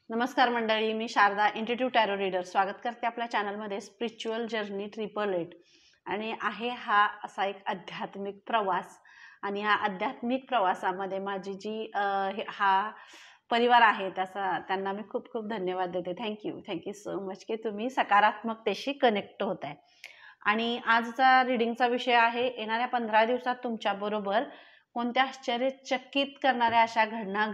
नमस्कार मंडळी, मी Sharda इंट्युटिव्ह tarot reader स्वागत करते आपल्या चॅनलमध्ये स्पिरिच्युअल जर्नी 888 आणि आहे हा असा एक आध्यात्मिक प्रवास। आणि या आध्यात्मिक प्रवासामध्ये माझी जी हा परिवार आहे त्यांना मी खूप खूप धन्यवाद देते। थँक्यू सो मच की तुम्ही सकारात्मकतेशी कनेक्ट होत आहे। आणि आजचा रीडिंगचा विषय आहे येणाऱ्या 15 दिवसात तुमच्याबरोबर कोणत्या आश्चर्यचकित करणाऱ्या अशा घटना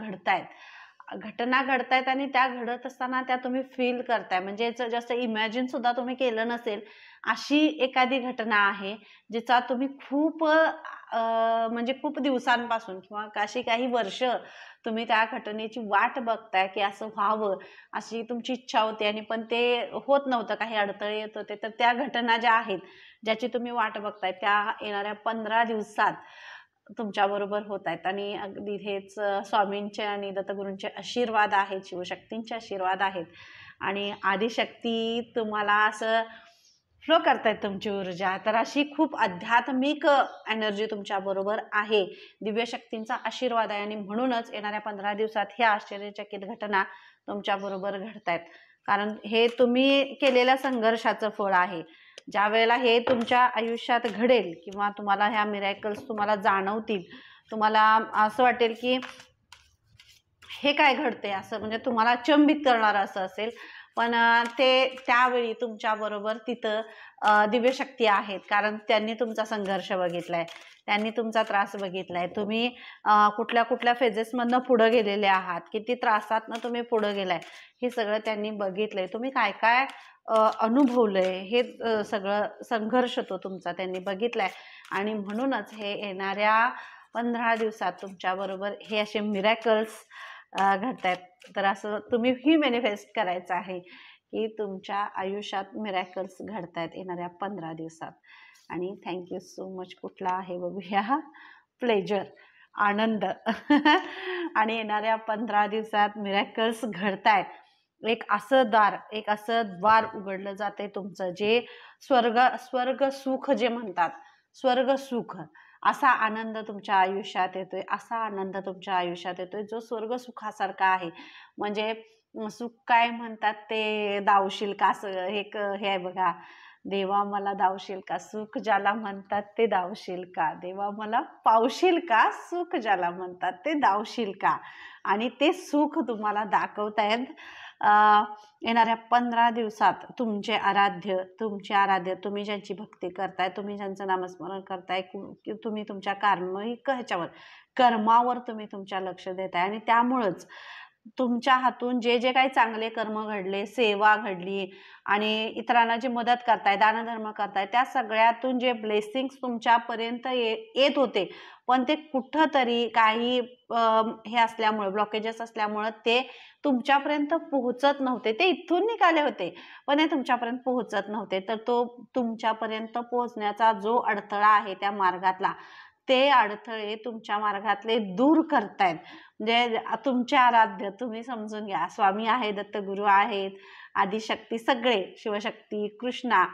घडतायत आणि त्या घडत असताना त्या तुम्ही फील करताय, म्हणजे जास्त इमॅजिन सुद्धा तुम्ही केलं नसेल अशी एखादी घटना आहे जिचा तुम्ही खूप म्हणजे खूप दिवसांपासून किंवा अशी काही वर्ष तुम्ही त्या घटनेची वाट बघताय की असं व्हावं अशी तुमची इच्छा होती आणि पण ते होत नव्हतं, काही अडथळे येत होते। तर त्या घटना ज्या आहेत ज्याची तुम्ही वाट बघताय त्या येणाऱ्या 15 दिवसात तुमच्या बरोबर होत आहेत। आणि अगदी हेच स्वामींचे आणि दत्तगुरूंचे आशीर्वाद आहेत, शिवशक्तींचे आशीर्वाद आहेत आणि आदिशक्ती तुम्हाला असं फ्लो करतायत तुमची ऊर्जा। तर अशी खूप आध्यात्मिक एनर्जी तुमच्या बरोबर आहे, दिव्य शक्तींचा आशीर्वाद आहे आणि म्हणूनच येणाऱ्या 15 दिवसात ह्या आश्चर्यचकित घटना तुमच्या बरोबर घडतायत। कारण हे तुम्ही केलेल्या संघर्षाचं फळ आहे। ज्या वेळेला हे तुमच्या आयुष्यात घडेल किंवा तुम्हाला ह्या मिरॅकल्स तुम्हाला जाणवतील, तुम्हाला असं वाटेल की हे काय घडते असं, म्हणजे तुम्हाला अचंबित करणारं असं असेल, पण ते त्यावेळी तुमच्या बरोबर तिथं दिव्यशक्ती आहेत। कारण त्यांनी तुमचा संघर्ष बघितलाय, त्यांनी तुमचा त्रास बघितलाय, तुम्ही कुठल्या कुठल्या फेजेसमधनं पुढे गेलेले आहात, किती त्रासातनं तुम्ही पुढे गेलाय हे सगळं त्यांनी बघितलंय। तुम्ही काय काय अनुभवलंय हे सगळं संघर्ष तो तुमचा त्यांनी बघितलाय आणि म्हणूनच हे येणाऱ्या 15 दिवसात तुमच्या बरोबर हे असे मिरॅकल्स घडतायत। तर असं तुम्ही ही मॅनिफेस्ट करायचं आहे की तुमच्या आयुष्यात मिरॅकल्स घडतायत येणाऱ्या 15 दिवसात। आणि थँक्यू सो मच। कुठला आहे बघूया, प्लेजर, आनंद आणि येणाऱ्या 15 दिवसात मिरॅकल्स घडतायत। एक असं द्वार उघडलं जाते तुमचं, जे स्वर्ग सुख जे म्हणतात, स्वर्ग सुख असा आनंद तुमच्या आयुष्यात येतोय, असा आनंद तुमच्या आयुष्यात येतोय जो स्वर्ग सुखासारखा आहे। म्हणजे सुख काय म्हणतात ते दावशील का, असं एक हे आहे बघा, देवा मला दावशील का, सुख ज्याला म्हणतात ते दावशील का, देवा मला पावशील का, सुख ज्याला म्हणतात ते दावशील का। आणि ते सुख तुम्हाला दाखवतायत येणाऱ्या 15 दिवसात तुमचे आराध्य, तुम्ही ज्यांची भक्ती करताय, तुम्ही ज्यांचं नामस्मरण करताय, तुम्ही तुमच्या कर्मावर तुम्ही तुमच्या लक्ष देताय आणि त्यामुळंच तुमच्या हातून जे जे काही चांगले कर्म घडले, सेवा घडली आणि इतरांना जी मदत करताय, दानधर्म करताय, त्या सगळ्यातून जे ब्लेसिंग्स तुमच्यापर्यंत येत होते, पण ते कुठंतरी काही हे असल्यामुळे, ब्लॉकेजेस असल्यामुळे ते तुमच्यापर्यंत पोहोचत नव्हते। ते इथून निघाले होते पण हे तुमच्यापर्यंत पोहोचत नव्हते। तर तो तुमच्यापर्यंत पोहोचण्याचा जो अडथळा आहे त्या मार्गातला, ते अडथळे तुमच्या मार्गातले दूर करतायत। म्हणजे तुमचे आराध्य, तुम्ही समजून घ्या, स्वामी आहे, दत्तगुरू आहेत, आदिशक्ती, सगळे शिवशक्ती, कृष्णा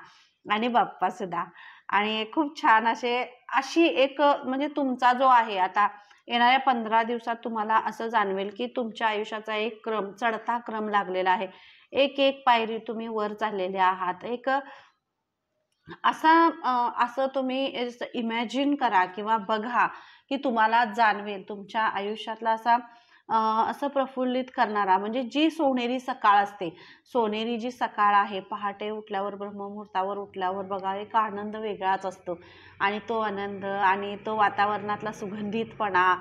आणि बाप्पा सुद्धा। आणि खूप छान अशी एक म्हणजे तुमचा जो आहे आता येणाऱ्या 15 दिवसात तुम्हाला असं जाणवेल की तुमच्या आयुष्याचा एक क्रम, चढता क्रम लागलेला आहे। एक एक पायरी तुम्ही वर चाललेले आहात। एक असं तुम्ही इमॅजिन करा किंवा बघा की तुम्हाला जाणवेल तुमच्या आयुष्यातला असं प्रफुल्लित करणारा, म्हणजे जी सोनेरी सकाळ असते, सोनेरी जी सकाळ आहे, पहाटे उठल्यावर, ब्रह्ममुहूर्तावर उठल्यावर बघा एक आनंद वेगळाच असतो। आणि तो आनंद आणि तो वातावरणातला सुगंधितपणा,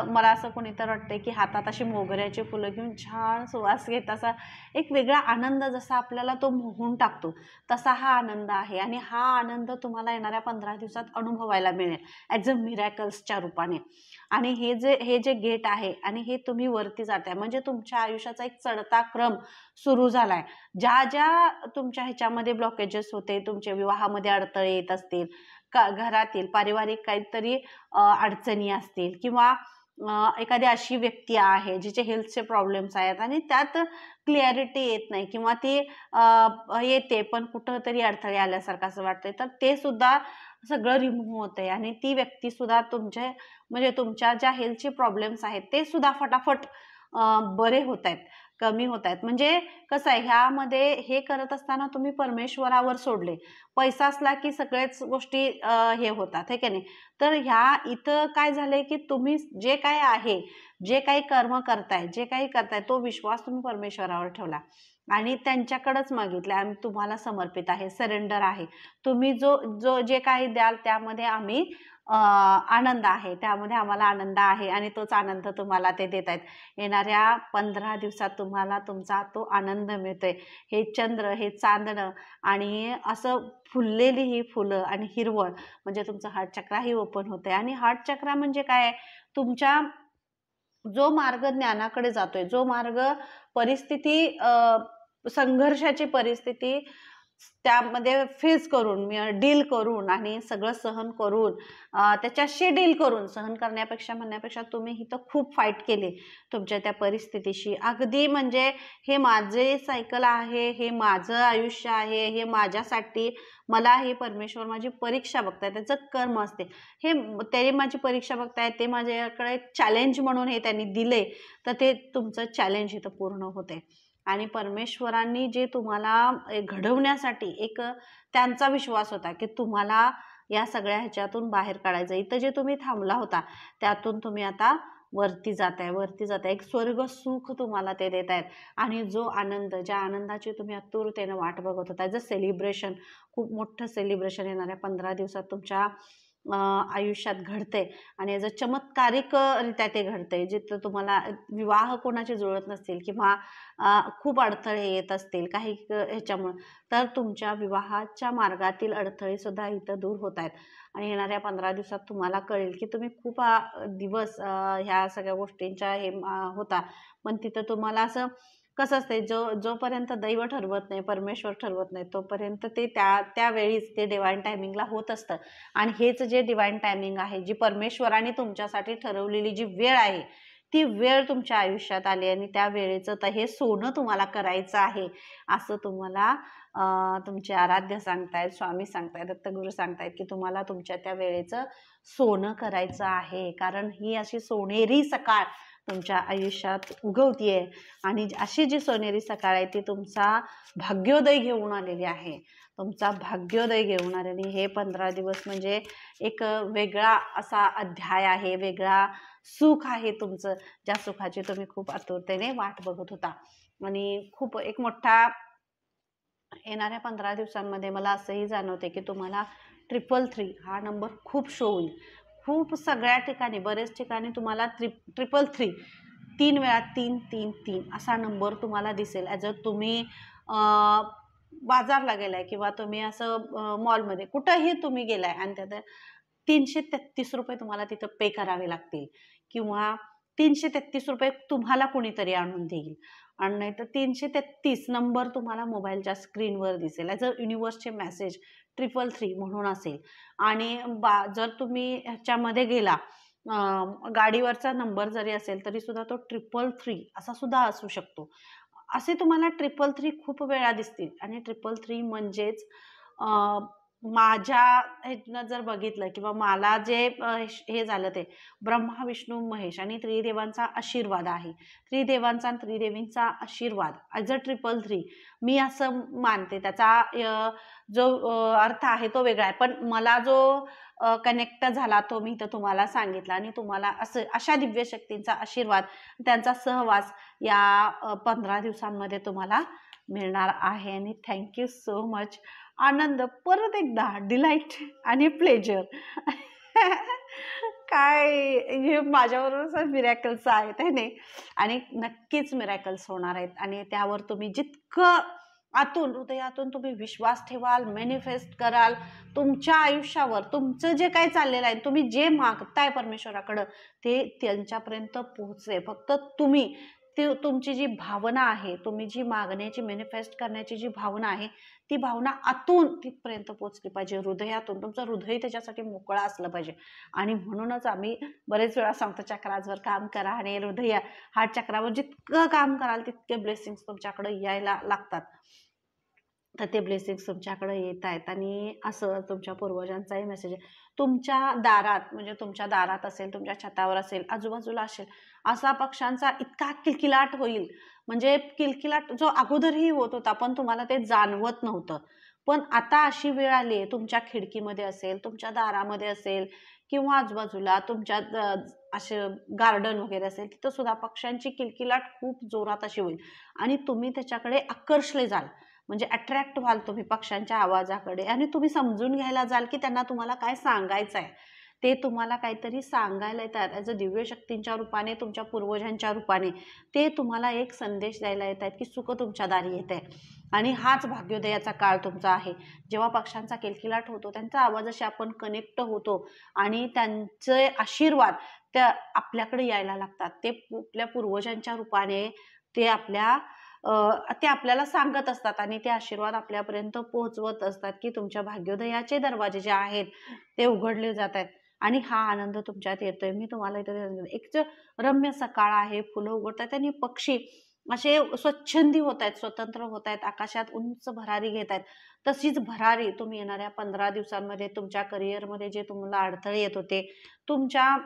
मला असं कोणीतरी वाटतंय की हातात अशी मोगऱ्याची फुलं घेऊन छान सुवास घेत असा एक वेगळा आनंद जसा आपल्याला तो मोहून टाकतो, तसा हा आनंद आहे। आणि हा आनंद तुम्हाला येणाऱ्या 15 दिवसात अनुभवायला मिळेल ॲज अ मिरॅकल्सच्या रूपाने। आणि हे जे गेट आहे आणि हे तुम्ही वरती जाताय, म्हणजे तुमच्या आयुष्याचा एक चढता क्रम सुरू झालाय। ज्या तुमच्या ह्याच्यामध्ये ब्लॉकेजेस होते, तुमच्या विवाहामध्ये अडथळे येत असतील, घरातील पारिवारिक काहीतरी अडचणी असतील, किंवा एखादी अशी व्यक्ती आहे जिचे हेल्थचे प्रॉब्लेम्स आहेत आणि त्यात क्लिअरिटी येत नाही किंवा ती येते पण कुठंतरी अडथळे आल्यासारखं असं वाटतंय, तर ते सुद्धा सगळं रिमूव्ह होतंय आणि ती व्यक्ती सुद्धा तुमच्या ज्या हेल्थचे प्रॉब्लेम्स आहेत ते सुद्धा फटाफट बरे होत आहेत, कमी होत आहेत. म्हणजे कसं आहे, ह्यामध्ये हे करत असताना तुम्ही परमेश्वरावर सोडले. पैसा असला की सगळ्याच गोष्टी हे होतात, हे की नाही. तर ह्या इथं काय झालंय की तुम्ही जे काय आहे, जे काही कर्म करताय, जे काही करताय, तो विश्वास तुम्ही परमेश्वरावर ठेवला आणि त्यांच्याकडेच मागितलं. आम्ही तुम्हाला समर्पित आहे, सरेंडर आहे. तुम्ही जो जो जे काही द्याल त्यामध्ये आम्ही आनंद आहे, त्यामध्ये आम्हाला आनंद आहे आणि तोच आनंद तुम्हाला ते देत आहेत. येणाऱ्या 15 दिवसात तुम्हाला तुमचा तो आनंद मिळतोय. हे चंद्र, हे चांदणं आणि असं फुललेली ही फुलं आणि हिरवळ म्हणजे तुमचं हार्ट चक्राही ओपन होतंय. आणि हार्ट चक्रा म्हणजे काय आहे, तुमच्या जो मार्ग ज्ञानाकडे जातोय, जो मार्ग परिस्थिती संघर्षाची परिस्थिती त्यामध्ये फेस करून, डील करून आणि सगळं सहन करून, त्याच्याशी डील करून, सहन करण्यापेक्षा म्हणण्यापेक्षा तुम्ही इथं खूप फाईट केली तुमच्या त्या परिस्थितीशी. अगदी म्हणजे हे माझे सायकल आहे, हे माझं आयुष्य आहे, हे माझ्यासाठी, मला हे परमेश्वर माझी परीक्षा बघताय, त्याचं कर्म असते. हे ते माझी परीक्षा बघताय, ते माझ्याकडे चॅलेंज म्हणून हे त्यांनी दिले, तर ते तुमचं चॅलेंज इथं पूर्ण होते. आणि परमेश्वरांनी जे तुम्हाला घडवण्यासाठी एक त्यांचा विश्वास होता की तुम्हाला या सगळ्या ह्याच्यातून बाहेर काढायचं. इथं जे तुम्ही थांबला होता त्यातून तुम्ही आता वरती जाताय, वरती जाताय. एक स्वर्ग सुख तुम्हाला ते देत आहेत. आणि जो आनंद, ज्या आनंदाची तुम्ही आतुरतेनं वाट बघत होता, जर सेलिब्रेशन, खूप मोठं सेलिब्रेशन येणाऱ्या 15 दिवसात तुमच्या आयुष्यात घडते आणि याचं चमत्कारिकरित्या ते घडते. जिथं तुम्हाला विवाह कोणाचे जुळत नसतील किंवा खूप अडथळे येत असतील काही ह्याच्यामुळं, तर तुमच्या विवाहाच्या मार्गातील अडथळे सुद्धा इथं दूर होत आहेत. आणि येणाऱ्या 15 दिवसात तुम्हाला कळेल की तुम्ही खूप दिवस ह्या सगळ्या गोष्टींच्या हे होता, पण तिथं तुम्हाला असं कसं असते, जोपर्यंत दैव ठरवत नाही, परमेश्वर ठरवत नाही, तोपर्यंत ते त्यावेळीच ते डिवाइन टायमिंगला होत असतं. आणि हेच जे डिवाइन टायमिंग आहे, जी परमेश्वराने तुमच्यासाठी ठरवलेली जी वेळ आहे, ती वेळ तुमच्या आयुष्यात आली आणि त्या वेळेचं तर हे सोनं तुम्हाला करायचं आहे, असं तुम्हाला तुमचे आराध्य सांगतायत, स्वामी सांगतायत, दत्तगुरू सांगतायत की तुम्हाला तुमच्या त्या वेळेचं सोनं करायचं आहे. कारण ही अशी सोनेरी सकाळ तुमच्या आयुष्यात उगवतीये आणि अशी जी सोनेरी सकाळ आहे ती तुमचा भाग्योदय घेऊन आलेली आहे. तुमचा भाग्योदय घेऊन आलेली. हे 15 दिवस म्हणजे एक वेगळा असा अध्याय आहे, वेगळा सुख आहे तुमचं, ज्या सुखाची तुम्ही खूप आतुरतेने वाट बघत होता. आणि खूप एक मोठा येणाऱ्या 15 दिवसांमध्ये मला असंही जाणवते की तुम्हाला 333 हा नंबर खूप शो होईल. खूप सगळ्या ठिकाणी, बरेच ठिकाणी तुम्हाला 333 3 वेळा 333 असा नंबर तुम्हाला दिसेल. ॲज अ तुम्ही बाजारला गेलाय किंवा तुम्ही असं मॉलमध्ये कुठंही तुम्ही गेलाय आणि त्यात 333 रुपये तुम्हाला तिथं पे करावे लागतील किंवा 333 रुपये तुम्हाला कुणीतरी आणून देईल. आणि नाहीतर 333 नंबर तुम्हाला मोबाईलच्या स्क्रीनवर दिसेल. ॲज अ युनिव्हर्सचे मेसेज 333 म्हणून असेल. आणि जर तुम्ही ह्याच्यामध्ये गेला, गाडीवरचा नंबर जरी असेल तरी सुद्धा तो 333 असा सुद्धा असू शकतो. असे तुम्हाला 333 खूप वेळा दिसतील. आणि 333 म्हणजेच माझ्या ह्यातनं जर बघितलं किंवा मला जे हे झालं ते ब्रह्मा, विष्णू, महेश आणि त्रिदेवांचा आशीर्वाद आहे. त्रिदेवांचा आणि त्रिदेवींचा आशीर्वाद ॲज अ 333 मी असं मानते. त्याचा जो अर्थ आहे तो वेगळा आहे, पण मला जो कनेक्ट झाला तो मी इथं तुम्हाला सांगितला. आणि तुम्हाला अशा दिव्य शक्तींचा आशीर्वाद, त्यांचा सहवास या 15 दिवसांमध्ये तुम्हाला मिळणार आहे. आणि थँक्यू सो मच. आनंद परत एकदा, डिलाईट आणि प्लेजर. काय हे माझ्याबरोबर मिरॅकल्स आहेत है नाही. आणि नक्कीच मिरॅकल्स होणार आहेत. आणि त्यावर तुम्ही जितकं आतून, हृदयातून तुम्ही विश्वास ठेवाल, मॅनिफेस्ट कराल तुमच्या आयुष्यावर, तुमचं जे काही चाललेलं आहे, तुम्ही जे मागताय परमेश्वराकडं ते त्यांच्यापर्यंत पोहोचेल. फक्त तुम्ही तुमची जी भावना आहे, तुम्ही जी मागण्याची, मॅनिफेस्ट करण्याची जी भावना आहे, ती भावना आतून तिथपर्यंत पोहोचली पाहिजे, हृदयातून. तुमचं हृदय त्याच्यासाठी मोकळं असलं पाहिजे. आणि म्हणूनच आम्ही बरेच वेळा सांगतो, चक्राजवर काम करा आणि हृदय, हार्ट चक्रावर जितकं काम कराल तितके ब्लेसिंग्स तुमच्याकडे यायला लागतात. तर ते ब्लेसिंग्स तुमच्याकडे येत आहेत. आणि असं तुमच्या पूर्वजांचाही मेसेज आहे. तुमच्या दारात, म्हणजे तुमच्या दारात असेल, तुमच्या छतावर असेल, आजूबाजूला असेल, असा पक्ष्यांचा इतका किलकिलाट होईल, म्हणजे किलकिलाट जो अगोदरही होत होता पण तुम्हाला ते जाणवत नव्हतं. पण आता अशी वेळ आली आहे, तुमच्या खिडकीमध्ये असेल, तुमच्या दारामध्ये असेल किंवा आजूबाजूला तुमच्या असे गार्डन वगैरे असेल, तिथं सुद्धा पक्ष्यांची किलकिलाट खूप जोरात अशी होईल आणि तुम्ही त्याच्याकडे आकर्षले जाल, म्हणजे अट्रॅक्ट व्हाल तुम्ही पक्ष्यांच्या आवाजाकडे आणि तुम्ही समजून घ्यायला जाल की त्यांना तुम्हाला काय सांगायचं आहे. ते तुम्हाला काहीतरी सांगायला येतात ॲज अ दिव्य शक्तींच्या रूपाने, तुमच्या पूर्वजांच्या रूपाने ते तुम्हाला एक संदेश द्यायला येत आहेत की सुख तुमच्या दारी येत आहे. आणि हाच भाग्योदयाचा काळ तुमचा आहे, जेव्हा पक्ष्यांचा किलकिलाट होतो, त्यांचा आवाजाशी आपण कनेक्ट होतो आणि त्यांचे आशीर्वाद त्या आपल्याकडे यायला लागतात. ते आपल्या पूर्वजांच्या रूपाने ते ते आपल्याला सांगत असतात आणि ते आशीर्वाद आपल्यापर्यंत पोहोचवत असतात की तुमच्या भाग्योदयाचे दरवाजे जे आहेत ते उघडले जात आहेत आणि हा आनंद तुमच्यात येतोय. मी तुम्हाला इथे एक रम्य सकाळ आहे, फुलं उघडत आहेत आणि पक्षी असे स्वच्छंदी होत आहेत, स्वतंत्र होत आहेत, आकाशात उंच भरारी घेत आहेत. तशीच भरारी तुम्ही येणाऱ्या 15 दिवसांमध्ये तुमच्या करिअरमध्ये जे तुम्हाला अडथळे येत होते, तुमच्या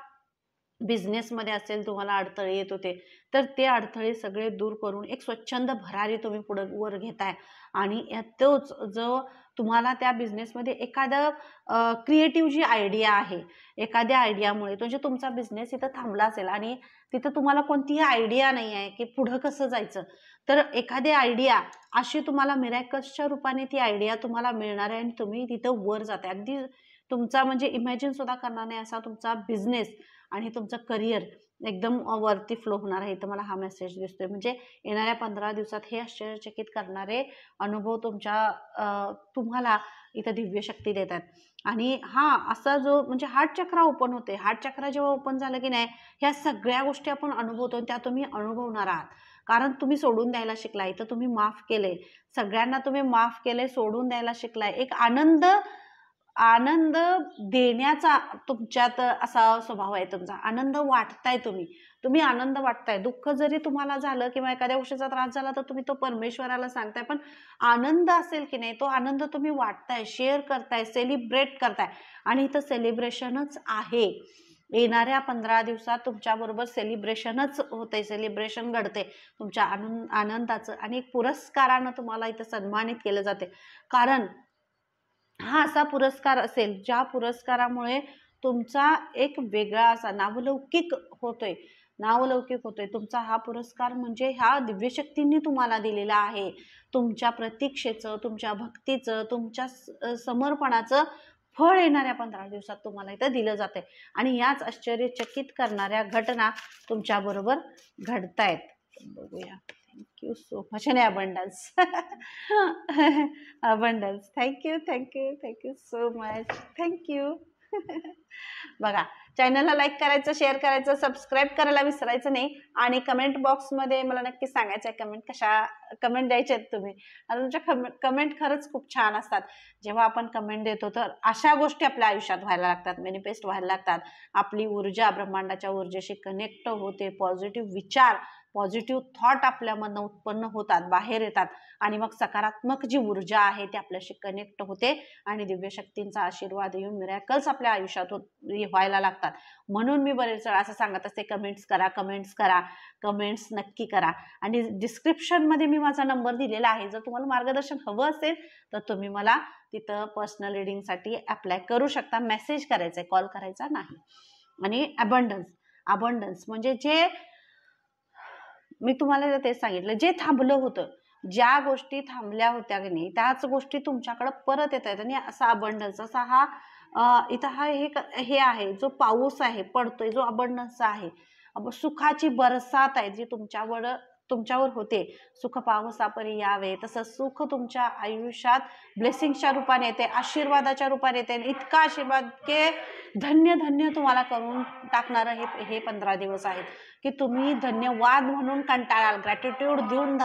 बिझनेसमध्ये असेल तुम्हाला अडथळे येत होते, तर ते अडथळे सगळे दूर करून एक स्वच्छंद भरारी तुम्ही पुढे वर घेताय आणि तोच जो तुम्हाला त्या बिझनेसमध्ये एखादं क्रिएटिव्ह जी आयडिया आहे, एखाद्या आयडियामुळे म्हणजे तुमचा बिझनेस इथं थांबला असेल आणि तिथं तुम्हाला कोणतीही आयडिया नाही आहे की पुढं कसं जायचं, तर एखादी आयडिया अशी तुम्हाला मिरॅकल्सच्या रूपाने ती आयडिया तुम्हाला मिळणार आहे आणि तुम्ही तिथं वर जाताय. अगदी तुमचा म्हणजे इमॅजिन सुद्धा करणार नाही असा तुमचा बिझनेस आणि तुमचं करिअर एकदम वरती फ्लो होणार आहे. इथं मला हा मेसेज दिसतोय. म्हणजे येणाऱ्या 15 दिवसात हे आश्चर्यचकित करणारे अनुभव तुम्हाला इथं दिव्य शक्ती देतात. आणि हा असा जो म्हणजे हार्ट चक्र ओपन होते, हार्ट चक्र जेव्हा ओपन झालं की नाही, ह्या सगळ्या गोष्टी आपण अनुभवतो त्या तुम्ही अनुभवणार आहात. कारण तुम्ही सोडून द्यायला शिकलाय, इथं तुम्ही माफ केले, सगळ्यांना तुम्ही माफ केले, सोडून द्यायला शिकलाय. एक आनंद आनंद देण्याचा तुमच्यात असा स्वभाव आहे तुमचा. आनंद वाटताय तुम्ही, तुम्ही आनंद वाटताय. दुःख जरी तुम्हाला झालं किंवा एखाद्या गोष्टीचा त्रास झाला तर तुम्ही तो परमेश्वराला सांगताय, पण आनंद असेल की नाही तो आनंद तुम्ही वाटताय, शेअर करताय, सेलिब्रेट करताय आणि इथं सेलिब्रेशनच आहे. येणाऱ्या 15 दिवसात तुमच्याबरोबर सेलिब्रेशनच होते, सेलिब्रेशन घडते तुमच्या आनंदाचं आणि एक पुरस्कारानं तुम्हाला इथं सन्मानित केलं जाते. कारण हा असा पुरस्कार असेल ज्या पुरस्कारामुळे तुमचा एक वेगळा असा नावलौकिक होतोय तुमचा हा पुरस्कार. म्हणजे ह्या दिव्यशक्तींनी तुम्हाला दिलेला आहे. तुमच्या प्रतीक्षेचं, तुमच्या भक्तीचं, तुमच्या समर्पणाचं फळ येणाऱ्या 15 दिवसात तुम्हाला इथं दिलं जाते आणि याच आश्चर्यचकित करणाऱ्या घटना तुमच्या बरोबर घडतायत. बघूया. थँक्यू सो मच आणि abundance. Abundance. Thank you so much. Thank you. बघा, चॅनलला लाईक करायचं, शेअर करायचं, सबस्क्राईब करायला विसरायचं नाही आणि कमेंट बॉक्समध्ये मला नक्की सांगायचं आहे कमेंट द्यायचे आहेत तुम्ही. आणि तुमच्या कमेंट खरंच खूप छान असतात. जेव्हा आपण कमेंट देतो तर अशा गोष्टी आपल्या आयुष्यात व्हायला लागतात, मॅनिफेस्ट व्हायला लागतात. आपली ऊर्जा ब्रह्मांडाच्या ऊर्जेशी कनेक्ट होते, पॉझिटिव्ह विचार, पॉझिटिव्ह थॉट आपल्यामधनं उत्पन्न होतात, बाहेर येतात आणि मग सकारात्मक जी ऊर्जा आहे ती आपल्याशी कनेक्ट होते आणि दिव्यशक्तींचा आशीर्वाद येऊन मिरॅकल्स आपल्या आयुष्यात व्हायला लागतात. म्हणून मी बरेच वेळा असं सांगत असते, कमेंट्स नक्की करा आणि डिस्क्रिप्शनमध्ये मी माझा नंबर दिलेला आहे. जर तुम्हाला मार्गदर्शन हवं असेल तर तुम्ही मला तिथं पर्सनल रिडिंगसाठी अप्लाय करू शकता. मेसेज करायचा आहे, कॉल करायचा नाही. आणि अबंडन्स म्हणजे जे मी तुम्हाला तेच सांगितलं, जे थांबलं होतं, ज्या गोष्टी थांबल्या होत्या की नाही त्याच गोष्टी तुमच्याकडे परत येत आहेत. आणि असा अबंडन्स असा हा इथं हे आहे जो पाऊस आहे पडतोय, जो अबंडन्स आहे, सुखाची बरसात आहे जी तुमच्यावर होते. सुख पावसापरी यावे, तसं सुख तुमच्या आयुष्यात ब्लेसिंगच्या रूपाने येते, आशीर्वादाच्या रूपाने येते. इतका आशीर्वाद की धन्य तुम्हाला करून टाकणारं हे 15 दिवस आहेत की तुम्ही धन्यवाद म्हणून कंटाळाल, ग्रॅटिट्यूड देऊन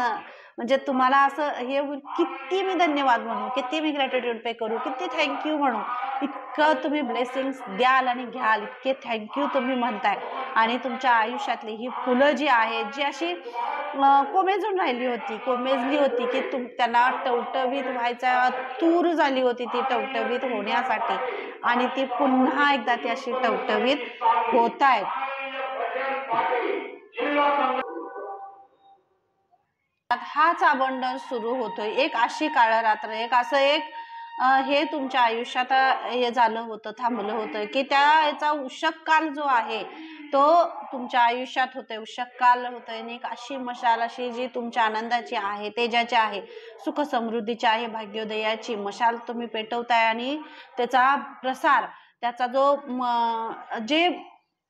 म्हणजे तुम्हाला असं हे होईल, किती मी धन्यवाद म्हणू, किती मी ग्रॅटिट्यूड पे करू, किती थँक्यू म्हणू. इतकं तुम्ही ब्लेसिंग्स द्याल आणि घ्याल, इतके थँक्यू तुम्ही म्हणताय. आणि तुमच्या आयुष्यातली ही फुलं जी आहेत, जी अशी कोमेजली होती की त्यांना टवटवीत व्हायचा तूर झाली होती ती टवटवीत होण्यासाठी आणि ती पुन्हा एकदा ती अशी टवटवीत होत आहेत. हाच अबंडन्स सुरू होतोय. एक अशी काळ रात्र, एक असं एक हे तुमच्या आयुष्यात हे झालं होतं, थांबलं होतं, की त्याचा उषक काल जो आहे तो तुमच्या आयुष्यात होतोय, उषक काल होतोय. आणि एक अशी मशाल, अशी जी तुमच्या आनंदाची आहे, तेजाची आहे, सुख समृद्धीची आहे, भाग्योदयाची मशाल तुम्ही पेटवताय. आणि त्याचा प्रसार, त्याचा जो जे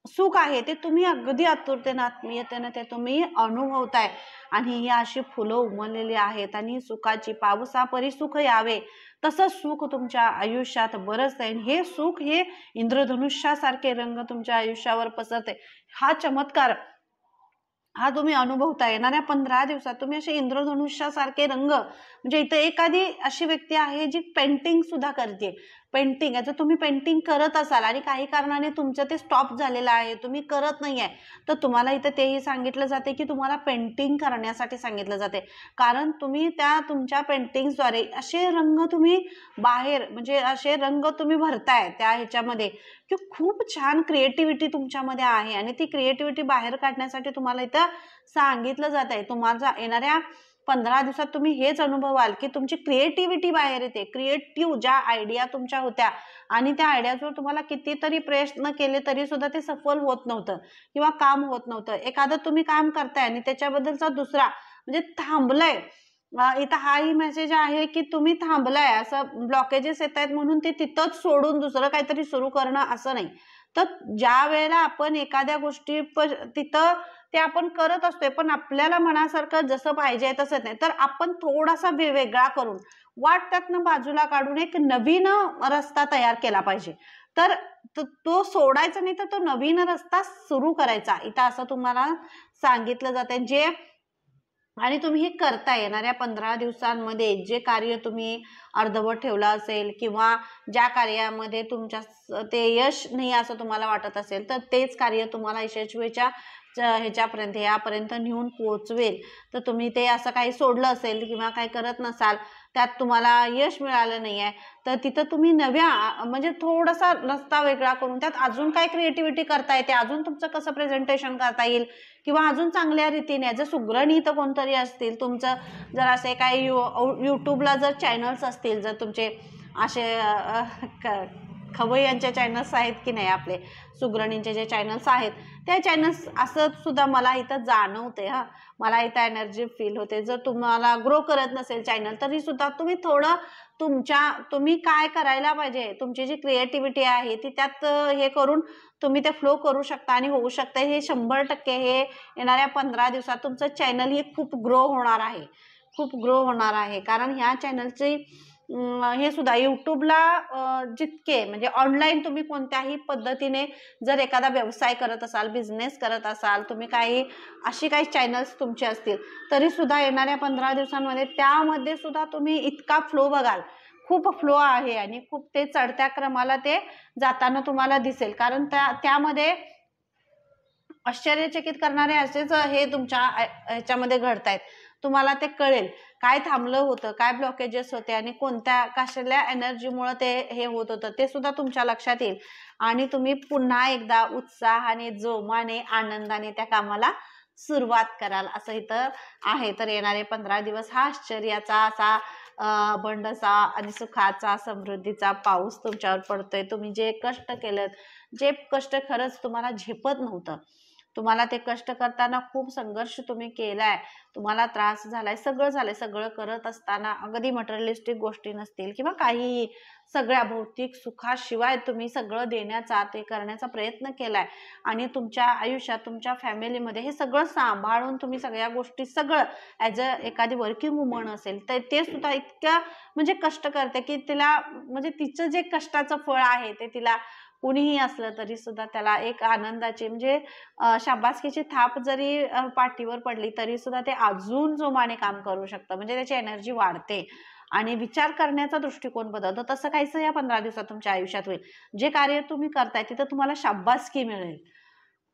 सुख आहे ते तुम्ही अगदी आतुरतेने, आत्मीयतेने ते तुम्ही अनुभवताय. आणि ही अशी फुलं उमललेली आहेत आणि सुखाची पावसापरी सुख यावे तसं सुख तुमच्या आयुष्यात बरसतंय. हे सुख, हे इंद्रधनुष्यासारखे रंग तुमच्या आयुष्यावर पसरते. हा चमत्कार हा तुम्ही अनुभवता. येणाऱ्या 15 दिवसात तुम्ही असे इंद्रधनुष्यासारखे रंग, म्हणजे इथं एखादी अशी व्यक्ती आहे जी पेंटिंग सुद्धा करते. पेंटिंग, जर तुम्ही पेंटिंग करत असाल आणि काही कारणाने तुमचं ते स्टॉप झालेलं आहे, तुम्ही करत नाहीये, तर तुम्हाला इथं तेही सांगितलं जाते की तुम्हाला पेंटिंग करण्यासाठी सांगितलं जाते. कारण तुम्ही त्या तुमच्या पेंटिंग्सद्वारे असे रंग तुम्ही बाहेर, म्हणजे असे रंग तुम्ही भरताय त्या ह्याच्यामध्ये, की खूप छान क्रिएटिव्हिटी तुमच्यामध्ये आहे. आणि ती क्रिएटिव्हिटी बाहेर काढण्यासाठी तुम्हाला इथं सांगितलं जात आहे. तुम्हाला येणाऱ्या 15 दिवसात तुम्ही हेच अनुभवाल की तुमची क्रिएटिव्हिटी बाहेर येते. क्रिएटिव्ह ज्या आयडिया तुमच्या होत्या आणि त्या आयडियाजवर तुम्हाला कितीतरी प्रयत्न केले तरी सुद्धा ते सफल होत नव्हतं किंवा काम होत नव्हतं. एखादं तुम्ही काम करताय आणि त्याच्याबद्दलचा दुसरा म्हणजे थांबलंय. इथं हाही मेसेज आहे की तुम्ही थांबलाय, असं ब्लॉकेजेस येत आहेत म्हणून ते तिथंच सोडून दुसरं काहीतरी सुरू करणं असं नाही. तर ज्या वेळेला आपण एखाद्या गोष्टी तिथं ते आपण करत असतोय, पण आपल्याला मनासारखं जसं पाहिजे तसं नाही, तर आपण थोडासा वेगळा करून वाट त्यातनं बाजूला काढून एक नवीन रस्ता तयार केला पाहिजे. तर तो सोडायचा नाही, तर तो नवीन रस्ता सुरू करायचा. इथं असं तुम्हाला सांगितलं जाते. जे आणि तुम्ही हे करता. येणाऱ्या 15 दिवसांमध्ये जे कार्य तुम्ही अर्धवट ठेवलं असेल किंवा ज्या कार्यामध्ये तुमच्या ते यश नाही असं तुम्हाला वाटत असेल, तर तेच कार्य तुम्हाला यशस्वीच्या ह्याच्यापर्यंत, यापर्यंत नेऊन पोहोचवेल. तर तुम्ही ते असं काही सोडलं असेल किंवा काही करत नसाल, त्यात तुम्हाला यश मिळालं नाही आहे, तर तिथं तुम्ही नव्या म्हणजे थोडासा रस्ता वेगळा करून त्यात अजून काय क्रिएटिव्हिटी करता येते, अजून तुमचं कसं प्रेझेंटेशन करता येईल किंवा अजून चांगल्या रीतीने, जर सुग्रणी इथं कोणतरी असतील तुमचं, जर असे काही यूट्यूबला जर चॅनल्स असतील, जर तुमचे असे खवय्यांचे चॅनल्स आहेत की नाही, आपले सुगरणींचे जे चॅनल्स आहेत, त्या चॅनल्स असं सुद्धा मला इथं जाणवते. मला इथं एनर्जी फील होते. जर तुम्हाला ग्रो करत नसेल चॅनल, तरी सुद्धा तुम्ही थोडं तुम्ही काय करायला पाहिजे, तुमची जी क्रिएटिव्हिटी आहे ती त्यात हे करून तुम्ही ते फ्लो करू शकता आणि होऊ शकतं. हे 100% हे येणाऱ्या 15 दिवसात तुमचं चॅनल ही खूप ग्रो होणार आहे, खूप ग्रो होणार आहे. कारण ह्या चॅनलची हे सुद्धा यूट्यूबला जितके म्हणजे ऑनलाईन तुम्ही कोणत्याही पद्धतीने जर एखादा व्यवसाय करत असाल, बिझनेस करत असाल, तुम्ही अशी काही चॅनल्स तुमचे असतील, तरी सुद्धा येणाऱ्या 15 दिवसांमध्ये त्यामध्ये सुद्धा तुम्ही इतका फ्लो बघाल, खूप फ्लो आहे आणि खूप ते चढत्या क्रमाला ते जाताना तुम्हाला दिसेल. कारण त्यामध्ये आश्चर्यचकित करणारे असेच हे तुमच्या ह्याच्यामध्ये घडतायत. तुम्हाला ते कळेल काय थांबलं होतं, काय ब्लॉकेजेस होते आणि कोणत्या कशाल्या एनर्जीमुळे ते हे होत होतं, ते सुद्धा तुमच्या लक्षात येईल. आणि तुम्ही पुन्हा एकदा उत्साहाने, जोमाने, आनंदाने त्या कामाला सुरुवात कराल, असं इथं आहे. तर येणारे 15 दिवस हा आश्चर्याचा असा अबंडसा आणि सुखाचा, समृद्धीचा पाऊस तुमच्यावर पडतोय. तुम्ही जे कष्ट केलं, जे कष्ट खरंच तुम्हाला झेपत नव्हतं, तुम्हाला ते कष्ट करताना खूप संघर्ष तुम्ही केलाय, तुम्हाला त्रास झालाय, सगळं झालंय. सगळं करत असताना अगदी मटेरियलिस्टिक गोष्टी नसतील किंवा काहीही, सगळ्या भौतिक सुखाशिवाय तुम्ही सगळं देण्याचा, ते करण्याचा प्रयत्न केलाय. आणि तुमच्या आयुष्यात, तुमच्या फॅमिलीमध्ये हे सगळं सांभाळून तुम्ही सगळ्या गोष्टी, सगळं ॲज अ एखादी वर्किंग वुमन असेल, तर ते सुद्धा इतक्या म्हणजे कष्ट करते की तिला, म्हणजे तिचं जे कष्टाचं फळ आहे ते तिला कुणीही असलं तरी सुद्धा त्याला एक आनंदाची, म्हणजे शाबासकीची थाप जरी पाठीवर पडली तरी सुद्धा ते अजून जोमाने काम करू शकतं. म्हणजे त्याची एनर्जी वाढते आणि विचार करण्याचा दृष्टिकोन बदलतो. तसं काहीसं या 15 दिवसात तुमच्या आयुष्यात होईल. जे कार्य तुम्ही करताय तिथं तुम्हाला शाबासकी मिळेल,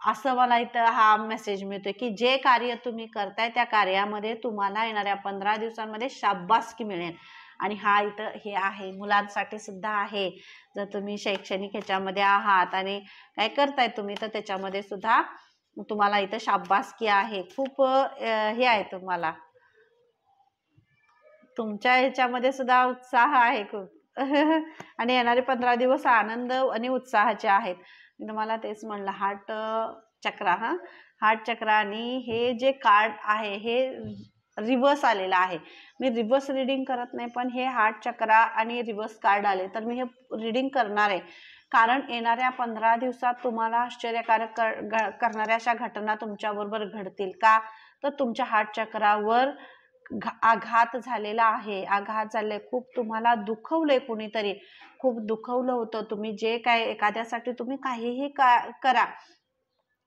असं मला इथं हा मेसेज मिळतोय की जे कार्य तुम्ही करताय त्या कार्यामध्ये तुम्हाला येणाऱ्या 15 दिवसांमध्ये शाबासकी मिळेल. आणि हा इथं हे आहे, मुलांसाठी सुद्धा आहे. जर तुम्ही शैक्षणिक ह्याच्यामध्ये आहात आणि काय करताय तुम्ही, तर त्याच्यामध्ये सुद्धा तुम्हाला इथं शाबासकी आहे, खूप हे आहे तुम्हाला, तुमच्या ह्याच्यामध्ये सुद्धा उत्साह आहे खूप. आणि येणारे 15 दिवस आनंद आणि उत्साहाचे आहेत. मी तुम्हाला तेच म्हणलं, हार्ट चक्र, हार्ट चक्र. आणि हे जे कार्ड आहे हे रिव्हर्स आलेलं आहे. मी रिव्हर्स रिडिंग करत नाही, पण हे हार्ट चक्र आणि रिव्हर्स कार्ड आले तर मी हे रिडिंग करणार आहे. कारण येणाऱ्या 15 दिवसात तुम्हाला आश्चर्यकारक करणाऱ्या अशा घटना तुमच्याबरोबर घडतील. का तर तुमच्या हार्ट चक्रावर आघात झालेला आहे, आघात झाले, खूप तुम्हाला दुखवलंय, कुणीतरी खूप दुखवलं होतं. तुम्ही जे काय एखाद्यासाठी तुम्ही काहीही करा,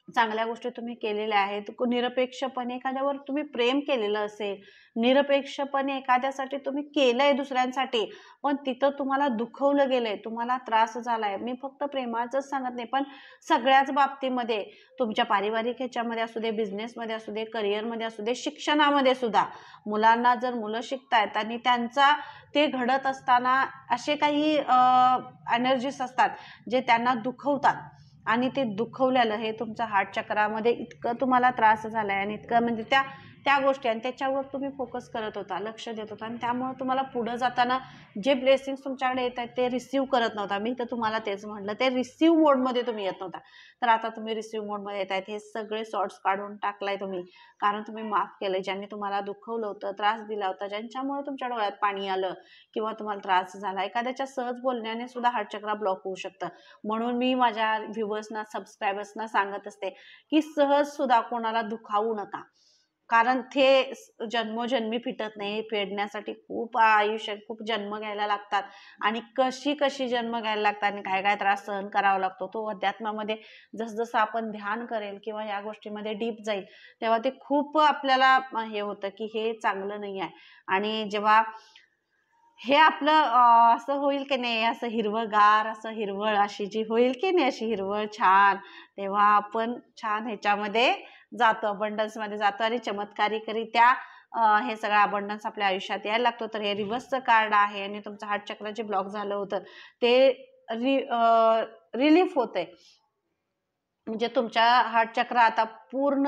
चांगल्या गोष्टी तुम्ही केलेल्या आहेत, निरपेक्षपणे एखाद्यावर तुम्ही प्रेम केलेलं असेल, निरपेक्षपणे एखाद्यासाठी तुम्ही केलंय दुसऱ्यांसाठी, पण तिथं तुम्हाला दुखवलं गेलंय, तुम्हाला त्रास झालाय. मी फक्त प्रेमाचंच सांगत नाही, पण सगळ्याच बाबतीमध्ये, तुमच्या पारिवारिक ह्याच्यामध्ये असू दे, बिझनेसमध्ये असू दे, करिअरमध्ये असू दे, शिक्षणामध्ये सुद्धा. मुलांना जर मुलं शिकतायत आणि त्यांचा ते घडत असताना असे काही एनर्जीज असतात जे त्यांना दुखवतात, आणि ते दुखवलेलं हे तुमच्या हार्ट चक्रामध्ये इतकं तुम्हाला त्रास झालाय, आणि इतकं म्हणजे त्या त्या गोष्टी, आणि त्याच्यावर तुम्ही फोकस करत होता, लक्ष देत होता, आणि त्यामुळे तुम्हाला पुढे जाताना जे ब्लेसिंग्स तुमच्याकडे येत आहेत ते रिसीव्ह करत नव्हता. मी तर तुम्हाला तेच म्हटलं, ते रिसीव्ह मोडमध्ये तुम्ही येत नव्हता. तर आता तुम्ही रिसीव्ह मोडमध्ये येत आहेत. हे सगळे शॉर्ट्स काढून टाकलाय तुम्ही, कारण तुम्ही माफ केलंय. ज्यांनी तुम्हाला दुखवलं होतं, त्रास दिला होता, ज्यांच्यामुळे तुमच्या डोळ्यात पाणी आलं किंवा तुम्हाला त्रास झाला, एखाद्याच्या सहज बोलण्याने सुद्धा हार्ट चक्र ब्लॉक होऊ शकतं. म्हणून मी माझ्या व्ह्युअर्सना, सबस्क्रायबर्सना सांगत असते की सहज सुद्धा कोणाला दुखावू नका, कारण ते जन्मोजन्मी फिटत नाही. फेडण्यासाठी खूप आयुष्यात खूप जन्म घ्यायला लागतात, आणि कशी कशी जन्म घ्यायला लागतात, आणि काय काय त्रास सहन करावा लागतो. तो अध्यात्मामध्ये जसजसं आपण ध्यान करेल किंवा या गोष्टीमध्ये डीप जाईल, तेव्हा ते खूप आपल्याला हे होतं की हे चांगलं नाही आहे. आणि जेव्हा हे आपलं असं होईल की नाही, असं हिरवंगार, असं हिरवळ अशी जी होईल की नाही, अशी हिरवळ छान, तेव्हा आपण छान ह्याच्यामध्ये जातो, अबंडन्समध्ये जातो, आणि चमत्कारिकरित्या हे सगळं अबंडन्स आपल्या आयुष्यात यायला लागतो. तर हे रिव्हर्सचं कार्ड आहे, आणि तुमचं हार्ट चक्र जे ब्लॉक झालं होतं ते रिलीफ होतंय. म्हणजे तुमच्या हार्ट चक्र आता पूर्ण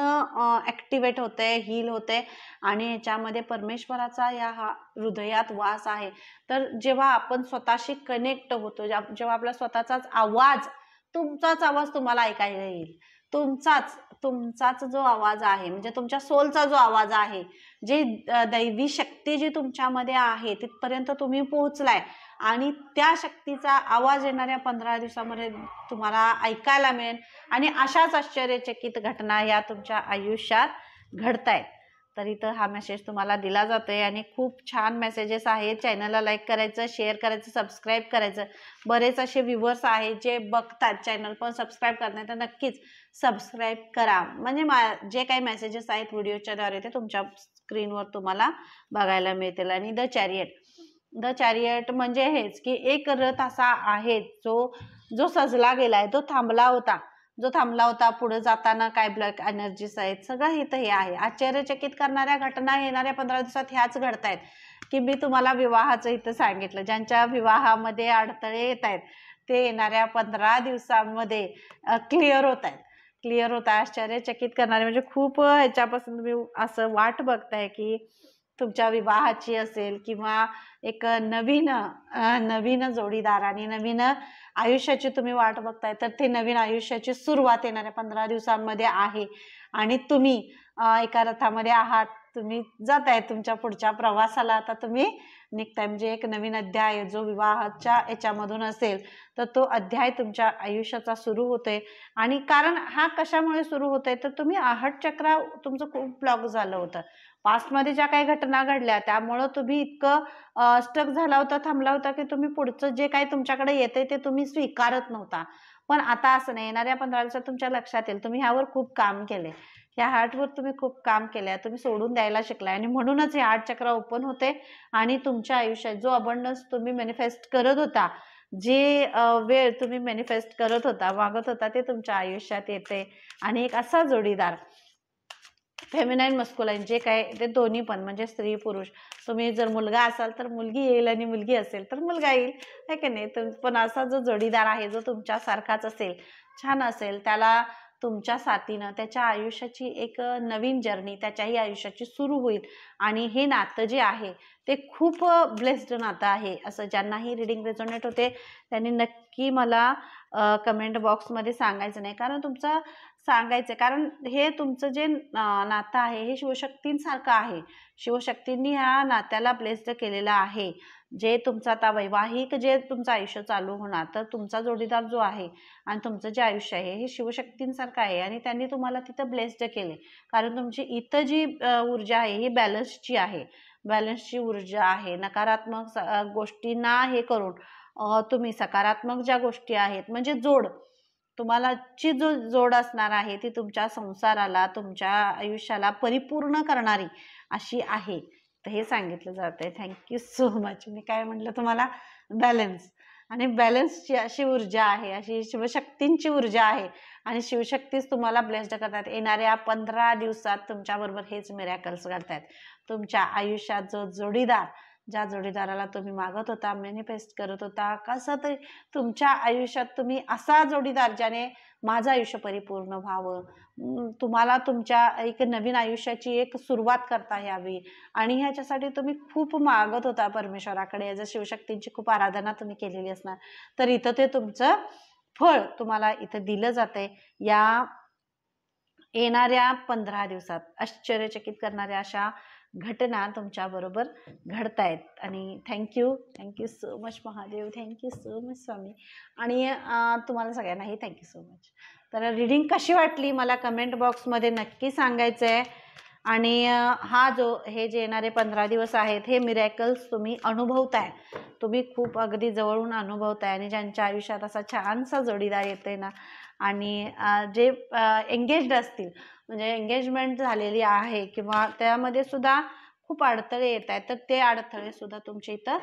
ॲक्टिवेट होतंय, हील होतंय, आणि ह्याच्यामध्ये परमेश्वराचा या हृदयात वास आहे. तर जेव्हा आपण स्वतःशी कनेक्ट होतो, जेव्हा आपला स्वतःचाच आवाज, तुमचाच आवाज तुम्हाला ऐकायला येईल, तुमचाच जो आवाज आहे, म्हणजे तुमच्या सोलचा जो आवाज आहे, जे दैवी शक्ती जी तुमच्यामध्ये आहे तिथपर्यंत तुम्ही पोहोचलाय, आणि त्या शक्तीचा आवाज येणाऱ्या 15 दिवसामध्ये तुम्हाला ऐकायला मिळेल. आणि अशाच आश्चर्यचकित घटना या तुमच्या आयुष्यात घडतायत. तर इथं हा मेसेज तुम्हाला दिला जातोय, आणि खूप छान मेसेजेस आहेत. चॅनलला लाईक करायचं, शेअर करायचं, सबस्क्राईब करायचं. बरेच असे व्ह्युअर्स आहेत जे बघतात चॅनल पण सबस्क्राईब करत नाही, तर नक्कीच सबस्क्राईब करा. म्हणजे जे काही मेसेजेस आहेत व्हिडिओच्या द्वारे ते तुमच्या स्क्रीनवर तुम्हाला बघायला मिळतील. आणि द चॅरियट म्हणजे हेच की एक रथ असा आहे जो सजला गेलाय, जो थांबला होता, पुढे जाताना काय ब्लॅक एनर्जीज आहेत, सगळं इथं हे आहे. आश्चर्यचकित करणाऱ्या घटना येणाऱ्या 15 दिवसात ह्याच घडतायत. की मी तुम्हाला विवाहाचं इथं सांगितलं, ज्यांच्या विवाहामध्ये अडथळे येत आहेत ते येणाऱ्या 15 दिवसांमध्ये क्लिअर होत आहेत. आश्चर्यचकित करणारे म्हणजे खूप ह्याच्यापासून तुम्ही असं वाट बघताय की तुमच्या विवाहाची असेल, किंवा एक नवीन जोडीदार आणि नवीन आयुष्याची तुम्ही वाट बघताय, तर ते नवीन आयुष्याची सुरुवात येणाऱ्या 15 दिवसांमध्ये आहे. आणि तुम्ही एका रथामध्ये आहात, तुम्ही जाताय तुमच्या पुढच्या प्रवासाला, आता तुम्ही निघताय. म्हणजे एक नवीन अध्याय जो विवाहाच्या याच्यामधून असेल, तर तो अध्याय तुमच्या आयुष्याचा सुरू होतोय. आणि कारण हा कशामुळे सुरू होतोय, तर तुम्ही हार्ट चक्र तुमचं खूप ब्लॉक झालं होतं. पास्टमध्ये ज्या काही घटना घडल्या त्यामुळं तुम्ही इतकं स्टक झाला होता, थांबला होता, की तुम्ही पुढचं जे काही तुमच्याकडे येतंय ते तुम्ही स्वीकारत नव्हता. पण आता असं नाही, येणाऱ्या 15 दिवसात तुमच्या लक्षात येईल, तुम्ही ह्यावर खूप काम केले, ह्या हार्टवर तुम्ही खूप काम केलंय, तुम्ही सोडून द्यायला शिकलाय, आणि म्हणूनच हे हार्ट चक्र ओपन होते. आणि तुमच्या आयुष्यात जो अबंडन्स तुम्ही मॅनिफेस्ट करत होता, जे वेळ तुम्ही मॅनिफेस्ट करत होता, मागत होता, ते तुमच्या आयुष्यात येते. आणि एक असा जोडीदार, फेमिनाईन मस्कुलाईन जे काय ते दोन्ही पण, म्हणजे स्त्री पुरुष, तुम्ही जर मुलगा असाल तर मुलगी येईल, आणि मुलगी असेल तर मुलगा येईल, आहे की नाही. पण असा जो जोडीदार आहे जो तुमच्यासारखाच असेल, छान असेल, त्याला तुमच्या साथीनं त्याच्या आयुष्याची एक नवीन जर्नी त्याच्याही आयुष्याची सुरू होईल आणि हे नातं जे आहे ते खूप ब्लेस्ड नातं आहे असं ज्यांनाही रीडिंग रेझोनेट होते त्यांनी नक्की मला कमेंट बॉक्समध्ये सांगायचं नाही, कारण तुमचं सांगायचं, कारण हे तुमचं जे नातं आहे हे शिवशक्तींसारखं आहे. शिवशक्तींनी ह्या नात्याला ब्लेस्ड केलेलं आहे. जे तुमचं आता वैवाहिक जे तुमचं आयुष्य चालू होणार, तर तुमचा जोडीदार जो आहे आणि तुमचं जे आयुष्य आहे हे शिवशक्तींसारखं आहे आणि त्यांनी तुम्हाला तिथं ब्लेस्ड केले, कारण तुमची इथं जी ऊर्जा आहे ही बॅलन्सची आहे. बॅलन्सची ऊर्जा आहे. नकारात्मक गोष्टींना हे करून तुम्ही सकारात्मक ज्या गोष्टी आहेत म्हणजे जोड तुम्हाला ची जो जोड असणार आहे ती तुमच्या संसाराला तुमच्या आयुष्याला परिपूर्ण करणारी अशी आहे. तर हे सांगितलं जातंय. Thank you so much. मी काय म्हटलं तुम्हाला, बॅलन्स आणि बॅलन्सची अशी ऊर्जा आहे, अशी शिवशक्तींची ऊर्जा आहे आणि शिवशक्तीच तुम्हाला ब्लेस्ड करतात. येणाऱ्या 15 दिवसात तुमच्याबरोबर हेच मिरॅकल्स घडतायत. तुमच्या आयुष्यात जो जोडीदार, ज्या जोडीदाराला तुम्ही मागत होता, मॅनिफेस्ट करत होता, कसं तरी तुमच्या आयुष्यात तुम्ही असा जोडीदार ज्याने माझं आयुष्य परिपूर्ण व्हावं, तुम्हाला तुमच्या एक नवीन आयुष्याची एक सुरुवात करता यावी आणि ह्याच्यासाठी तुम्ही खूप मागत होता परमेश्वराकडे, याचं शिवशक्तींची खूप आराधना तुम्ही केलेली असणार, तर इथं ते तुमचं फळ तुम्हाला इथं दिलं जातंय. या येणाऱ्या 15 दिवसात आश्चर्यचकित करणाऱ्या अशा घटना तुमच्याबरोबर घडतायत आणि thank you so much Mahadev, thank you so much Swami आणि तुम्हाला सगळ्यांनाही थँक्यू सो मच. तर रीडिंग कशी वाटली मला कमेंट बॉक्समध्ये नक्की सांगायचं आहे आणि हे जे येणारे 15 दिवस आहेत हे मिरॅकल्स तुम्ही अनुभवताय, तुम्ही खूप अगदी जवळून अनुभवताय आणि ज्यांच्या आयुष्यात असा छानसा जोडीदार येतोय ना आणि जे एंगेज्ड असतील म्हणजे एंगेजमेंट झालेली आहे किंवा त्यामध्ये सुद्धा खूप अडथळे येत आहेत, तर ते अडथळे सुद्धा तुमच्या इथं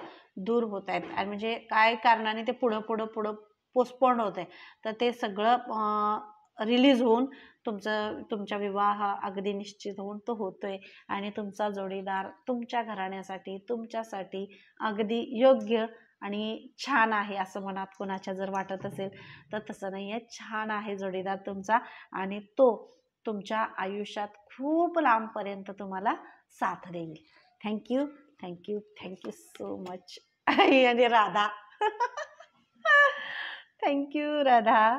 दूर होत आहेत आणि म्हणजे काय कारणाने ते पुढं पोस्टपोन्ड होत आहे, तर ते सगळं रिलीज होऊन तुमचा विवाह अगदी निश्चित होऊन तो होतोय आणि तुमचा जोडीदार तुमच्या घराण्यासाठी तुमच्यासाठी अगदी योग्य आणि छान आहे असं मनात कोणाच्या जर वाटत असेल तर तसं नाही आहे. छान आहे जोडीदार तुमचा आणि तो तुमच्या आयुष्यात खूप लांबपर्यंत तुम्हाला साथ देईल. Thank you so much. आणि राधा थँक्यू राधा.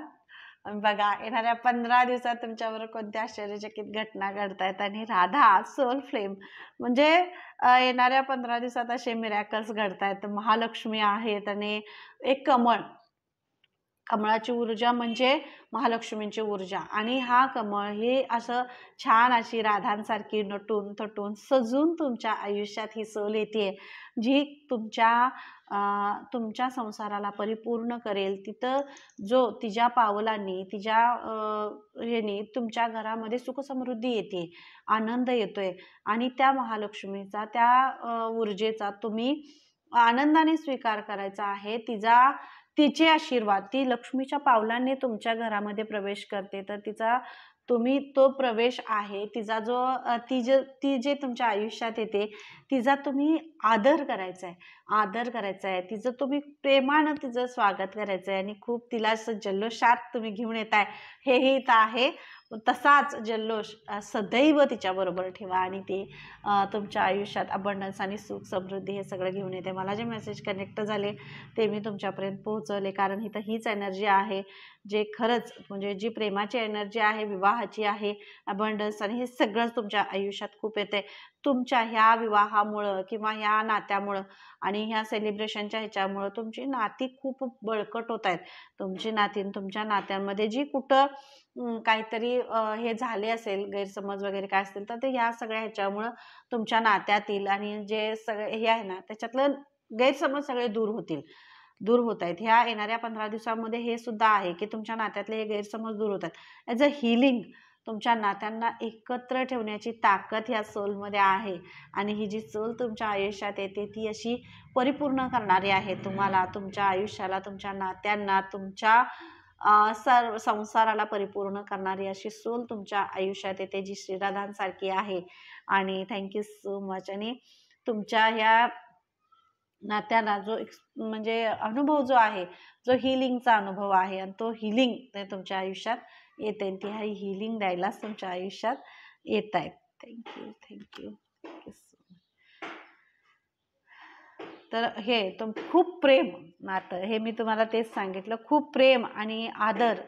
बघा येणाऱ्या 15 दिवसात तुमच्यावर कोणत्या आश्चर्यचकित घटना घडतायत आणि राधा सोल फ्लेम म्हणजे येणाऱ्या 15 दिवसात असे मिरॅकल्स घडतायत. महालक्ष्मी आहेत आणि एक कमळाची ऊर्जा म्हणजे महालक्ष्मींची ऊर्जा आणि हा कमळ हे असं छान अशी राधांसारखी नटून थटून सजून तुमच्या आयुष्यात ही सोल येते जी तुमच्या संसाराला परिपूर्ण करेल. तिथं जो तिच्या पावलांनी तिच्या ह्यानी तुमच्या घरामध्ये सुखसमृद्धी येते, आनंद येतोय आणि त्या महालक्ष्मीचा त्या ऊर्जेचा तुम्ही आनंदाने स्वीकार करायचा आहे. तिचे आशीर्वाद, ती लक्ष्मीच्या पावलांनी तुमच्या घरामध्ये प्रवेश करते, तर तुम्ही तो प्रवेश आहे तिचा जो ती जे तुमच्या आयुष्यात येते तिचा तुम्ही आदर करायचा आहे, तिचं तुम्ही प्रेमानं तिचं स्वागत करायचं आहे आणि खूप तिला असं जल्लोषात तुम्ही घेऊन येताय हेही इथं आहे. तसाच जल्लोष सदैव तिच्याबरोबर ठेवा आणि ती तुमच्या आयुष्यात अबंडन्स आणि सुख समृद्धी हे सगळं घेऊन येते. मला जे मेसेज कनेक्ट झाले ते मी तुमच्यापर्यंत पोहोचवले, कारण इथं हीच एनर्जी आहे जे खरंच म्हणजे जी प्रेमाची एनर्जी आहे, विवाहाची आहे, अबंडन्स आणि हे सगळंच तुमच्या आयुष्यात खूप येते. तुमच्या ह्या विवाहामुळं किंवा ह्या नात्यामुळं आणि ह्या सेलिब्रेशनच्या ह्याच्यामुळं तुमची नाती खूप बळकट होत आहेत. तुमची नाती तुमच्या नात्यांमध्ये जी कुठं काहीतरी हे झाले असेल गैरसमज वगैरे काय असतील तर ते ह्या सगळ्या ह्याच्यामुळं तुमच्या नात्यातील आणि जे सगळे हे आहे ना त्याच्यातलं गैरसमज सगळे दूर होत आहेत. ह्या येणाऱ्या 15 दिवसांमध्ये हे सुद्धा आहे की तुमच्या नात्यातले हे गैरसमज दूर होत आहेत. ॲज अ हिलिंग तुमच्या नात्यांना एकत्र ठेवण्याची ताकद ह्या सोलमध्ये आहे आणि ही जी सोल तुमच्या आयुष्यात येते ती अशी परिपूर्ण करणारी आहे तुम्हाला, तुमच्या आयुष्याला, तुमच्या नात्यांना, तुमच्या सर्व संसाराला परिपूर्ण करणारी अशी सोल तुमच्या आयुष्यात येते जी श्रीराधांसारखी आहे आणि थँक्यू सो मच. आणि तुमच्या ह्या नात्याला जो म्हणजे अनुभव जो आहे, जो हिलिंगचा अनुभव आहे आणि तो हिलिंग तुमच्या आयुष्यात येते ती ही हिलिंग द्यायलाच तुमच्या आयुष्यात येत आहेत. Thank you thank you thank you so much. तर हे खूप प्रेम नातं, हे मी तुम्हाला तेच सांगितलं, खूप प्रेम आणि आदर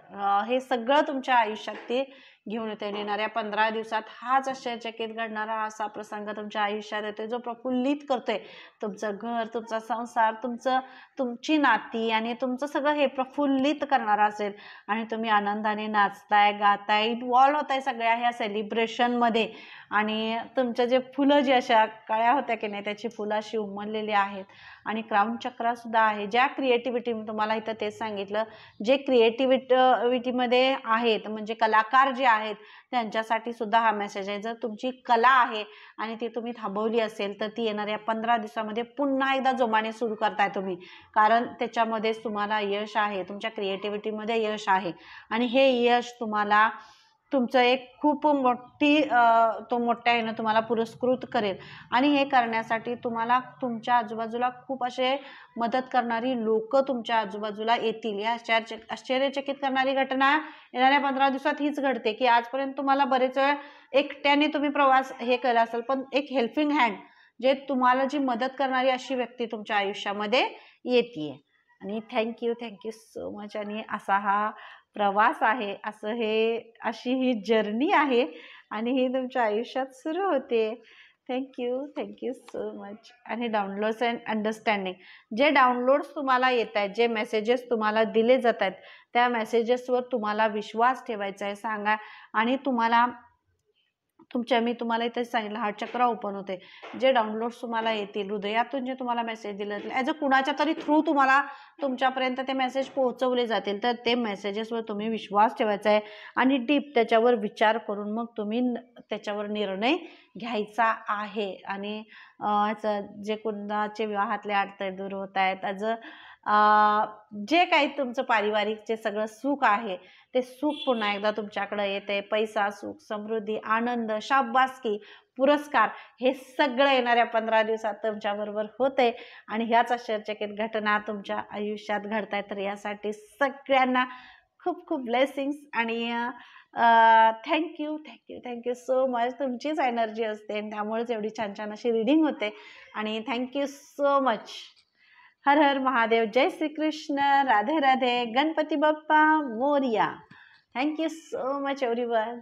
हे सगळं तुमच्या आयुष्यात ते घेऊन येते. येणाऱ्या 15 दिवसात हाच आश्चर्यचकित घडणारा असा प्रसंग तुमच्या आयुष्यात येतोय जो प्रफुल्लित करतोय तुमचं घर, तुमचा संसार, तुमची नाती आणि तुमचं सगळं हे प्रफुल्लित करणारा असेल. आणि तुम्ही आनंदाने नाचताय, गाताय, इन्व्हॉल्व होताय सगळ्या ह्या सेलिब्रेशनमध्ये. आणि तुमच्या जे फुलं जी अशा कळ्या होत्या की नाही त्याची फुलं अशी उमललेली आहेत. आणि क्राऊन चक्रा सुद्धा आहे. ज्या क्रिएटिव्हिटी, मी तुम्हाला इथं तेच सांगितलं, जे क्रिएटिव्हिटीमध्ये आहेत म्हणजे कलाकार जे आहेत त्यांच्यासाठी सुद्धा हा मेसेज आहे. जर तुमची कला आहे आणि ती तुम्ही थांबवली असेल तर ती येणाऱ्या 15 दिवसामध्ये पुन्हा एकदा जोमाने सुरू करताय तुम्ही, कारण त्याच्यामध्येच तुम्हाला यश आहे, तुमच्या क्रिएटिव्हिटीमध्ये यश आहे. आणि हे यश तुम्हाला तुमचं एक खूप तो मोठ्या ह्यानं तुम्हाला पुरस्कृत करेल. आणि हे करण्यासाठी तुम्हाला तुमच्या आजूबाजूला खूप असे मदत करणारी लोक तुमच्या आजूबाजूला येतील. या आश्चर्यचकित करणारी घटना येणाऱ्या 15 दिवसात हीच घडते की आजपर्यंत तुम्हाला बरेच वेळ एकट्याने तुम्ही प्रवास हे केला असेल, पण एक हेल्पिंग हँड, जे तुम्हाला जी मदत करणारी अशी व्यक्ती तुमच्या आयुष्यामध्ये येते. आणि थँक्यू सो मच. आणि असा हा प्रवास आहे, अशी ही जर्नी आहे आणि ही तुमच्या आयुष्यात सुरू होते. Thank you so much. आणि डाउनलोड्स अँड अंडरस्टँडिंग, जे डाउनलोड्स तुम्हाला येत आहेत, जे मेसेजेस तुम्हाला दिले जात आहेत, त्या मेसेजेसवर तुम्हाला विश्वास ठेवायचा आहे. सांगा. आणि मी तुम्हाला इथे सांगितलं, हार्ट चक्र ओपन होते. जे डाउनलोड्स तुम्हाला येतील हृदयातून, जे तुम्हाला मेसेज दिले जातील ॲज अ कुणाच्या तरी थ्रू तुम्हाला तुमच्यापर्यंत ते मेसेज पोहोचवले जातील, तर ते मेसेजेसवर तुम्ही विश्वास ठेवायचा आहे आणि डीप त्याच्यावर विचार करून मग तुम्ही त्याच्यावर निर्णय घ्यायचा आहे. आणि जे कुणाचे विवाहातले अडथळे दूर होत आहेत, जे काही तुमचं पारिवारिक जे सगळं सुख आहे ते सुख पुन्हा एकदा तुमच्याकडे येते. पैसा, सुख, समृद्धी, आनंद, शाबासकी, पुरस्कार हे सगळं येणाऱ्या 15 दिवसात तुमच्याबरोबर होते. आणि ह्याच आश्चर्यचकित घटना तुमच्या आयुष्यात घडतायत. तर यासाठी सगळ्यांना खूप खूप ब्लेसिंग्स. आणि थँक्यू सो मच. तुमचीच एनर्जी असते आणि त्यामुळेच एवढी छान छान अशी रीडिंग होते. आणि थँक्यू सो मच. हर हर महादेव. जय श्री कृष्ण. राधे राधे. गणपती बाप्पा मोरया. Thank you so much everyone.